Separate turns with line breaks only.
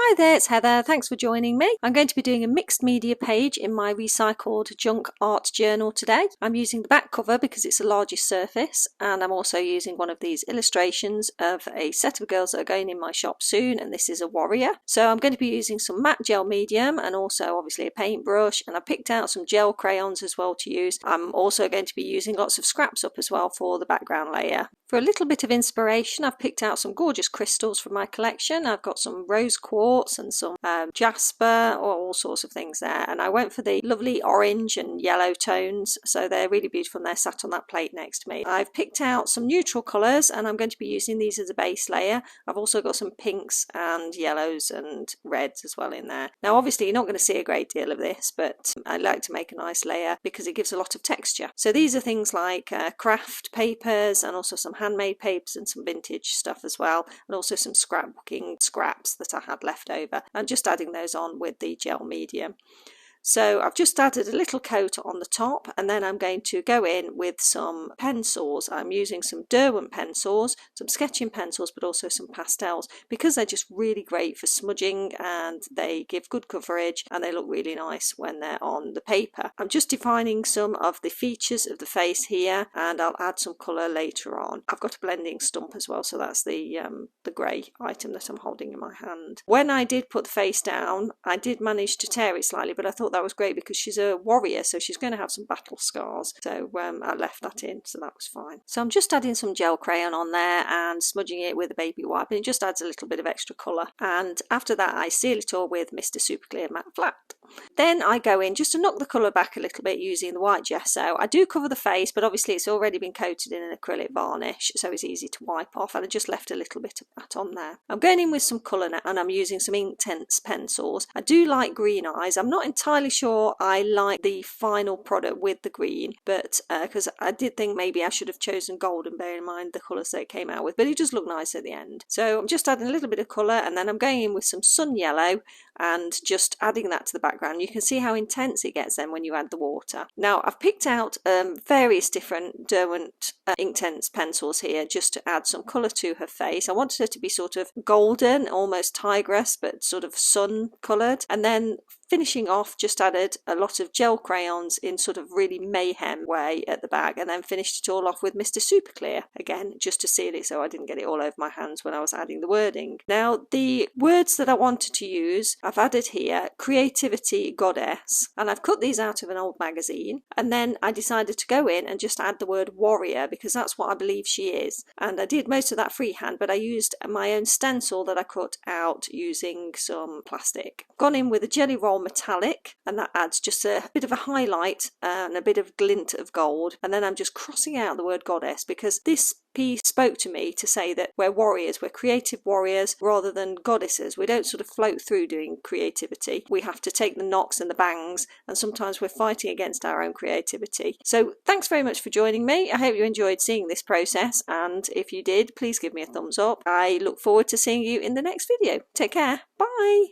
Hi there, it's Heather. Thanks for joining me. I'm going to be doing a mixed media page in my recycled junk art journal today. I'm using the back cover because it's the largest surface, and I'm also using one of these illustrations of a set of girls that are going in my shop soon, and this is a warrior. So I'm going to be using some matte gel medium and also obviously a paintbrush, and I picked out some gel crayons as well to use. I'm also going to be using lots of scraps up as well for the background layer. For a little bit of inspiration, I've picked out some gorgeous crystals from my collection. I've got some rose quartz and some jasper, or all sorts of things there. And I went for the lovely orange and yellow tones, so they're really beautiful and they're sat on that plate next to me. I've picked out some neutral colours and I'm going to be using these as a base layer. I've also got some pinks and yellows and reds as well in there. Now obviously you're not going to see a great deal of this, but I like to make a nice layer because it gives a lot of texture. So these are things like craft papers and also some handmade papers and some vintage stuff as well, and also some scrapbooking scraps that I had left over, and just adding those on with the gel medium. So I've just added a little coat on the top, and then I'm going to go in with some pencils. I'm using some Derwent pencils, some sketching pencils, but also some pastels, because they're just really great for smudging and they give good coverage and they look really nice when they're on the paper. I'm just defining some of the features of the face here, and I'll add some colour later on. I've got a blending stump as well, so that's the grey item that I'm holding in my hand. When I did put the face down, I did manage to tear it slightly, but I thought that was great because she's a warrior, so she's going to have some battle scars, so I left that in, so that was fine. So I'm just adding some gel crayon on there and smudging it with a baby wipe, and it just adds a little bit of extra colour. And after that I seal it all with Mr. Super Clear Matte Flat. Then I go in just to knock the colour back a little bit using the white gesso. I do cover the face, but obviously it's already been coated in an acrylic varnish, so it's easy to wipe off, and I just left a little bit of that on there. I'm going in with some colour now, and I'm using some Inktense pencils. I do like green eyes. I'm not entirely sure I like the final product with the green, but because I did think maybe I should have chosen gold, and bear in mind the colours that it came out with, but it just looked nice at the end. So I'm just adding a little bit of colour, and then I'm going in with some sun yellow and just adding that to the background. You can see how intense it gets then when you add the water. Now I've picked out various different Derwent Inktense pencils here just to add some colour to her face. I wanted her to be sort of golden, almost tigress, but sort of sun coloured, and then finishing off just added a lot of gel crayons in sort of really mayhem way at the back, and then finished it all off with Mr. Super Clear, again just to seal it so I didn't get it all over my hands when I was adding the wording. Now the words that I wanted to use, I've added here Creativity Goddess, and I've cut these out of an old magazine, and then I decided to go in and just add the word warrior because that's what I believe she is, and I did most of that freehand, but I used my own stencil that I cut out using some plastic. Gone in with a Jelly Roll metallic, and that adds just a bit of a highlight and a bit of glint of gold, and then I'm just crossing out the word goddess because this piece spoke to me to say that we're warriors, we're creative warriors rather than goddesses. We don't sort of float through doing creativity. We have to take the knocks and the bangs, and sometimes we're fighting against our own creativity. So thanks very much for joining me. I hope you enjoyed seeing this process, and if you did, please give me a thumbs up. I look forward to seeing you in the next video. Take care. Bye.